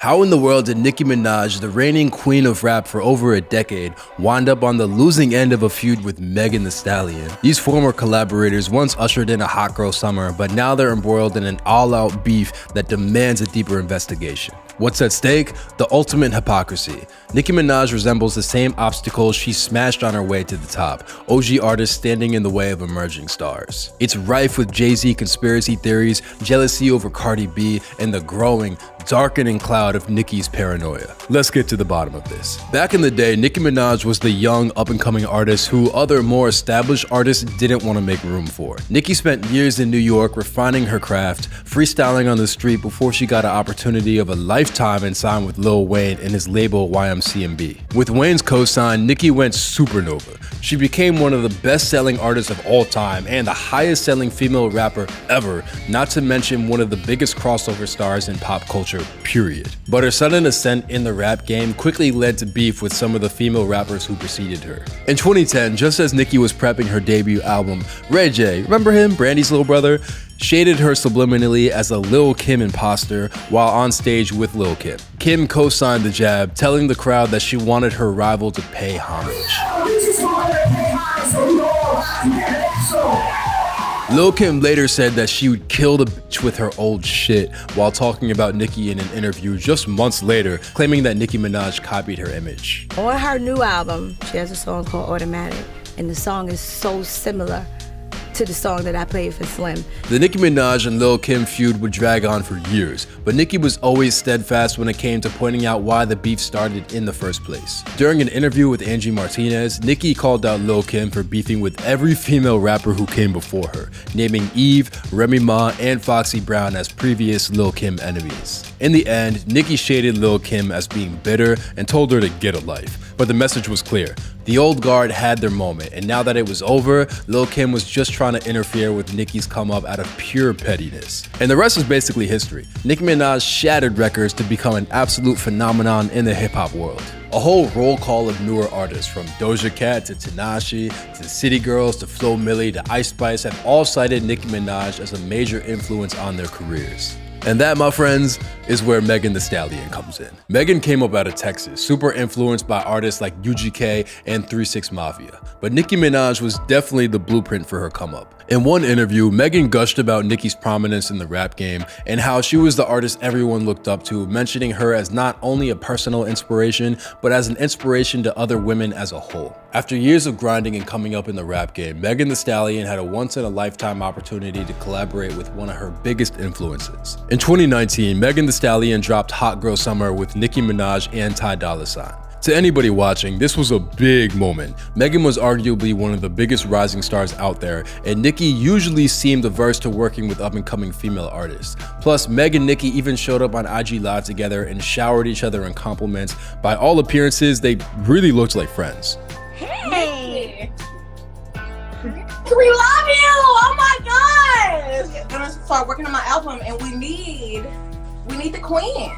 How in the world did Nicki Minaj, the reigning queen of rap for over a decade, wind up on the losing end of a feud with Megan Thee Stallion? These former collaborators once ushered in a hot girl summer, but now they're embroiled in an all-out beef that demands a deeper investigation. What's at stake? The ultimate hypocrisy. Nicki Minaj resembles the same obstacles she smashed on her way to the top, OG artists standing in the way of emerging stars. It's rife with Jay-Z conspiracy theories, jealousy over Cardi B, and the growing, darkening cloud of Nicki's paranoia. Let's get to the bottom of this. Back in the day, Nicki Minaj was the young, up-and-coming artist who other more established artists didn't want to make room for. Nicki spent years in New York refining her craft, freestyling on the street before she got an opportunity of a lifetime and signed with Lil Wayne and his label YMCMB. With Wayne's co-sign, Nicki went supernova. She became one of the best-selling artists of all time and the highest-selling female rapper ever, not to mention one of the biggest crossover stars in pop culture, period. But her sudden ascent in the rap game quickly led to beef with some of the female rappers who preceded her. In 2010, just as Nicki was prepping her debut album, Ray J, remember him, Brandy's little brother, shaded her subliminally as a Lil Kim imposter while on stage with Lil Kim. Kim co-signed the jab, telling the crowd that she wanted her rival to pay homage. Lil Kim later said that she would kill the bitch with her old shit while talking about Nicki in an interview just months later, claiming that Nicki Minaj copied her image. On her new album, she has a song called Automatic, and the song is so similar to the song that I played for Slim. The Nicki Minaj and Lil Kim feud would drag on for years, but Nicki was always steadfast when it came to pointing out why the beef started in the first place. During an interview with Angie Martinez, Nicki called out Lil Kim for beefing with every female rapper who came before her, naming Eve, Remy Ma, and Foxy Brown as previous Lil Kim enemies. In the end, Nicki shaded Lil Kim as being bitter and told her to get a life. But the message was clear. The old guard had their moment, and now that it was over, Lil Kim was just trying to interfere with Nicki's come up out of pure pettiness. And the rest is basically history. Nicki Minaj shattered records to become an absolute phenomenon in the hip-hop world. A whole roll call of newer artists, from Doja Cat to Tinashe, to City Girls, to Flo Milli, to Ice Spice, have all cited Nicki Minaj as a major influence on their careers. And that, my friends, is where Megan Thee Stallion comes in. Megan came up out of Texas, super influenced by artists like UGK and 3 6 Mafia. But Nicki Minaj was definitely the blueprint for her come up. In one interview, Megan gushed about Nicki's prominence in the rap game and how she was the artist everyone looked up to, mentioning her as not only a personal inspiration, but as an inspiration to other women as a whole. After years of grinding and coming up in the rap game, Megan Thee Stallion had a once-in-a-lifetime opportunity to collaborate with one of her biggest influences. In 2019, Megan Thee Stallion dropped Hot Girl Summer with Nicki Minaj and Ty Dolla $ign. To anybody watching, this was a big moment. Megan was arguably one of the biggest rising stars out there, and Nicki usually seemed averse to working with up-and-coming female artists. Plus, Meg and Nicki even showed up on IG Live together and showered each other in compliments. By all appearances, they really looked like friends. Hey! We love you! Oh my gosh! I'm gonna start working on my album, and we need the queen.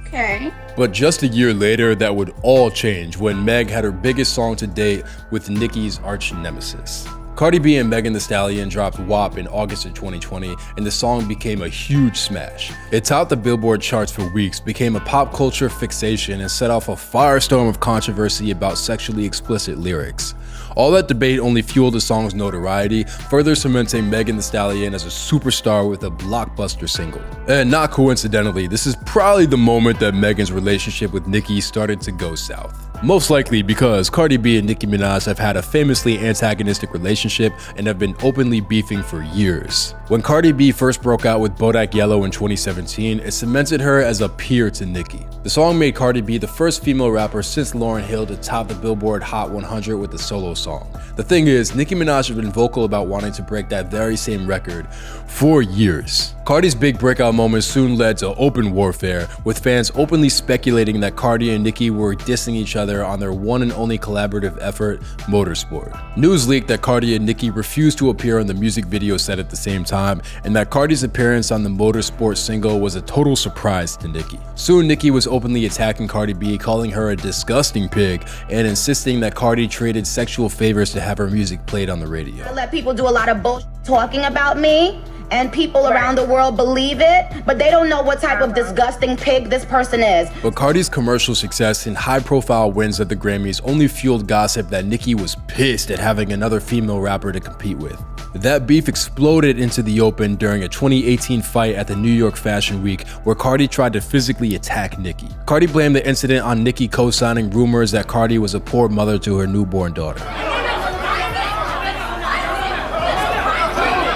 Okay. But just a year later, that would all change when Meg had her biggest song to date with Nicki's arch nemesis. Cardi B and Megan Thee Stallion dropped WAP in August of 2020, and the song became a huge smash. It topped the Billboard charts for weeks, became a pop culture fixation, and set off a firestorm of controversy about sexually explicit lyrics. All that debate only fueled the song's notoriety, further cementing Megan Thee Stallion as a superstar with a blockbuster single. And not coincidentally, this is probably the moment that Megan's relationship with Nicki started to go south. Most likely because Cardi B and Nicki Minaj have had a famously antagonistic relationship and have been openly beefing for years. When Cardi B first broke out with Bodak Yellow in 2017, it cemented her as a peer to Nicki. The song made Cardi B the first female rapper since Lauryn Hill to top the Billboard Hot 100 with a solo song. The thing is, Nicki Minaj has been vocal about wanting to break that very same record for years. Cardi's big breakout moment soon led to open warfare, with fans openly speculating that Cardi and Nicki were dissing each other on their one and only collaborative effort, Motorsport. News leaked that Cardi and Nicki refused to appear on the music video set at the same time, and that Cardi's appearance on the Motorsport single was a total surprise to Nicki. Soon, Nicki was openly attacking Cardi B, calling her a disgusting pig, and insisting that Cardi traded sexual favors to have her music played on the radio. I let people do a lot of bullshit talking about me, and people around the world believe it, but they don't know what type of disgusting pig this person is. But Cardi's commercial success and high-profile wins at the Grammys only fueled gossip that Nicki was pissed at having another female rapper to compete with. That beef exploded into the open during a 2018 fight at the New York Fashion Week where Cardi tried to physically attack Nicki. Cardi blamed the incident on Nicki co-signing rumors that Cardi was a poor mother to her newborn daughter.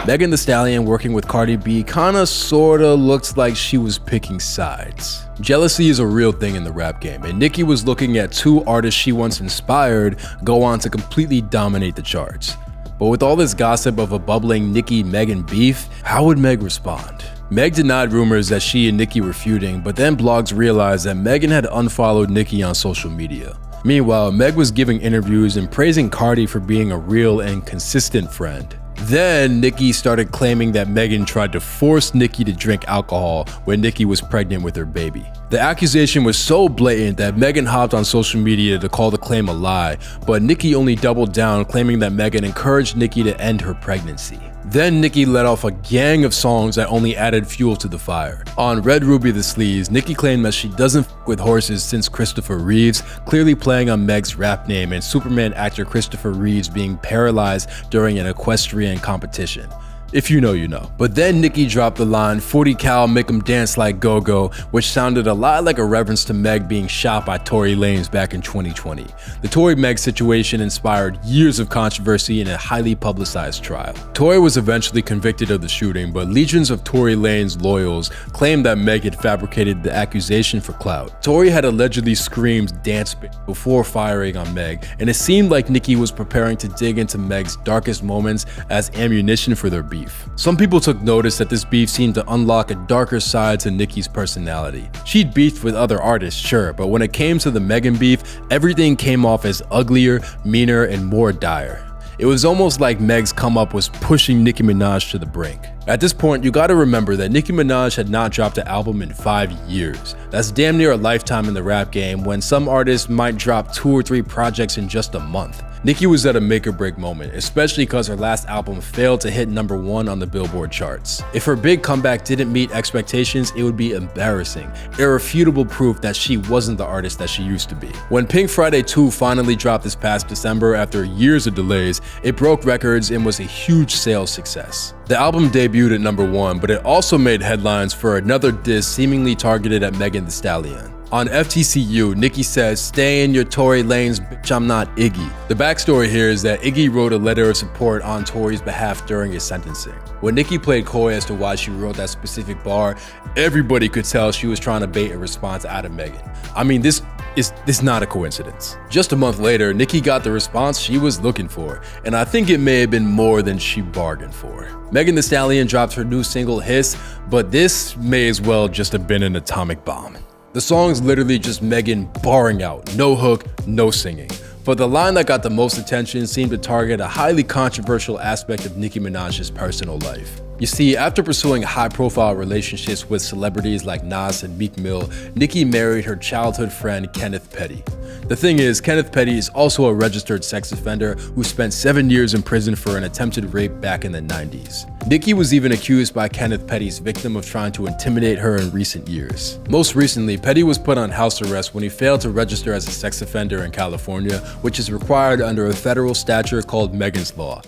Megan Thee Stallion working with Cardi B kinda sorta looks like she was picking sides. Jealousy is a real thing in the rap game, and Nicki was looking at two artists she once inspired go on to completely dominate the charts. But with all this gossip of a bubbling Nicki-Megan beef, how would Meg respond? Meg denied rumors that she and Nicki were feuding, but then blogs realized that Megan had unfollowed Nicki on social media. Meanwhile, Meg was giving interviews and praising Cardi for being a real and consistent friend. Then Nicki started claiming that Megan tried to force Nicki to drink alcohol when Nicki was pregnant with her baby. The accusation was so blatant that Megan hopped on social media to call the claim a lie, but Nicki only doubled down, claiming that Megan encouraged Nicki to end her pregnancy. Then Nicki let off a gang of songs that only added fuel to the fire. On Red Ruby the Sleaze, Nicki claimed that she doesn't f with horses since Christopher Reeves, clearly playing on Meg's rap name and Superman actor Christopher Reeves being paralyzed during an equestrian competition. If you know, you know. But then Nicki dropped the line, 40 cal make 'em dance like go-go, which sounded a lot like a reference to Meg being shot by Tory Lanez back in 2020. The Tory Meg situation inspired years of controversy in a highly publicized trial. Tory was eventually convicted of the shooting, but legions of Tory Lanez loyals claimed that Meg had fabricated the accusation for clout. Tory had allegedly screamed dance before firing on Meg, and it seemed like Nicki was preparing to dig into Meg's darkest moments as ammunition for their beef. Some people took notice that this beef seemed to unlock a darker side to Nicki's personality. She'd beefed with other artists, sure, but when it came to the Megan beef, everything came off as uglier, meaner, and more dire. It was almost like Meg's come up was pushing Nicki Minaj to the brink. At this point, you gotta remember that Nicki Minaj had not dropped an album in 5 years. That's damn near a lifetime in the rap game when some artists might drop 2 or 3 projects in just a month. Nicki was at a make or break moment, especially because her last album failed to hit #1 on the Billboard charts. If her big comeback didn't meet expectations, it would be embarrassing, irrefutable proof that she wasn't the artist that she used to be. When Pink Friday 2 finally dropped this past December after years of delays, it broke records and was a huge sales success. The album debuted at #1, but it also made headlines for another diss seemingly targeted at Megan Thee Stallion. On FTCU, Nicki says, "Stay in your Tory lanes, bitch, I'm not Iggy." The backstory here is that Iggy wrote a letter of support on Tory's behalf during his sentencing. When Nicki played coy as to why she wrote that specific bar, everybody could tell she was trying to bait a response out of Megan. I mean, this is not a coincidence. Just a month later, Nicki got the response she was looking for, and I think it may have been more than she bargained for. Megan Thee Stallion dropped her new single, Hiss, but this may as well just have been an atomic bomb. The song's literally just Megan barring out, no hook, no singing. But the line that got the most attention seemed to target a highly controversial aspect of Nicki Minaj's personal life. You see, after pursuing high-profile relationships with celebrities like Nas and Meek Mill, Nicki married her childhood friend Kenneth Petty. The thing is, Kenneth Petty is also a registered sex offender who spent 7 years in prison for an attempted rape back in the 90s. Nicki was even accused by Kenneth Petty's victim of trying to intimidate her in recent years. Most recently, Petty was put on house arrest when he failed to register as a sex offender in California, which is required under a federal statute called Megan's Law.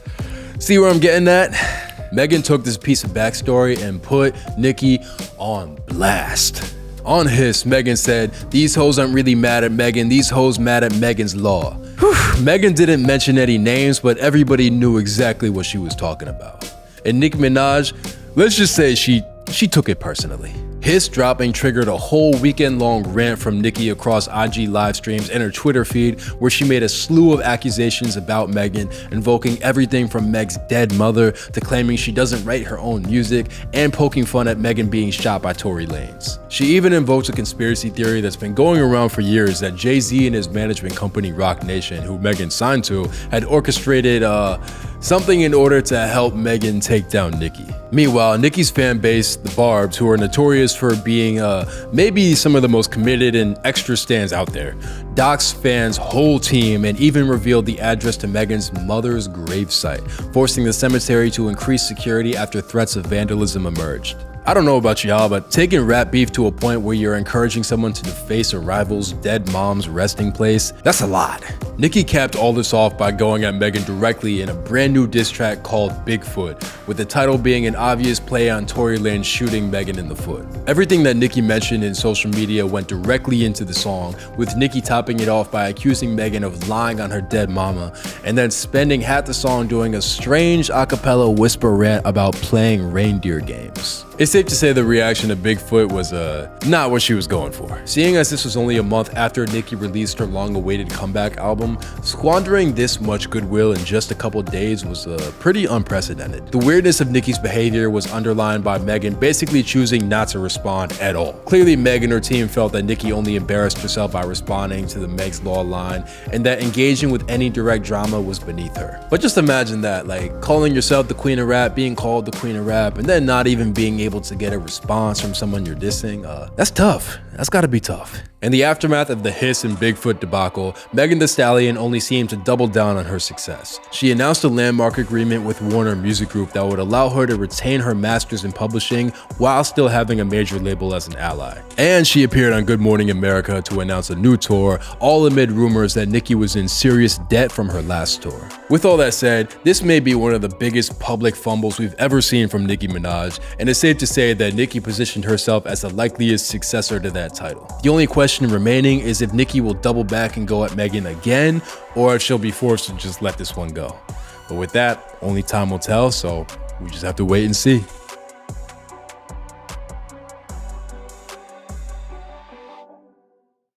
See where I'm getting at? Megan took this piece of backstory and put Nicki on blast. On Hiss, Megan said, "These hoes aren't really mad at Megan, these hoes mad at Megan's Law." Whew. Megan didn't mention any names, but everybody knew exactly what she was talking about. And Nicki Minaj, let's just say she took it personally. Hiss dropping triggered a whole weekend-long rant from Nicki across IG live streams and her Twitter feed, where she made a slew of accusations about Megan, invoking everything from Meg's dead mother to claiming she doesn't write her own music and poking fun at Megan being shot by Tory Lanez. She even invoked a conspiracy theory that's been going around for years that Jay-Z and his management company Roc Nation, who Megan signed to, had orchestrated something in order to help Megan take down Nicki. Meanwhile, Nicki's fan base, the Barbs, who are notorious for being maybe some of the most committed and extra stans out there, doxed fans' whole team and even revealed the address to Megan's mother's gravesite, forcing the cemetery to increase security after threats of vandalism emerged. I don't know about y'all, but taking rap beef to a point where you're encouraging someone to deface a rival's dead mom's resting place, that's a lot. Nicki capped all this off by going at Megan directly in a brand new diss track called Bigfoot, with the title being an obvious play on Tory Lanez shooting Megan in the foot. Everything that Nicki mentioned in social media went directly into the song, with Nicki topping it off by accusing Megan of lying on her dead mama, and then spending half the song doing a strange a cappella whisper rant about playing reindeer games. It's safe to say the reaction to Bigfoot was not what she was going for. Seeing as this was only a month after Nicki released her long-awaited comeback album, squandering this much goodwill in just a couple days was pretty unprecedented. The weirdness of Nicki's behavior was underlined by Megan basically choosing not to respond at all. Clearly, Meg and her team felt that Nicki only embarrassed herself by responding to the Meg's Law line, and that engaging with any direct drama was beneath her. But just imagine that, like calling yourself the queen of rap, being called the queen of rap, and then not even being able to get a response from someone you're dissing. That's tough. That's gotta be tough. In the aftermath of the Hiss and Bigfoot debacle, Megan Thee Stallion only seemed to double down on her success. She announced a landmark agreement with Warner Music Group that would allow her to retain her masters in publishing while still having a major label as an ally. And she appeared on Good Morning America to announce a new tour, all amid rumors that Nicki was in serious debt from her last tour. With all that said, this may be one of the biggest public fumbles we've ever seen from Nicki Minaj, and it's safe to say that Nicki positioned herself as the likeliest successor to that title. The only question remaining is if Nicki will double back and go at Megan again, or if she'll be forced to just let this one go. But with that, only time will tell, so we just have to wait and see.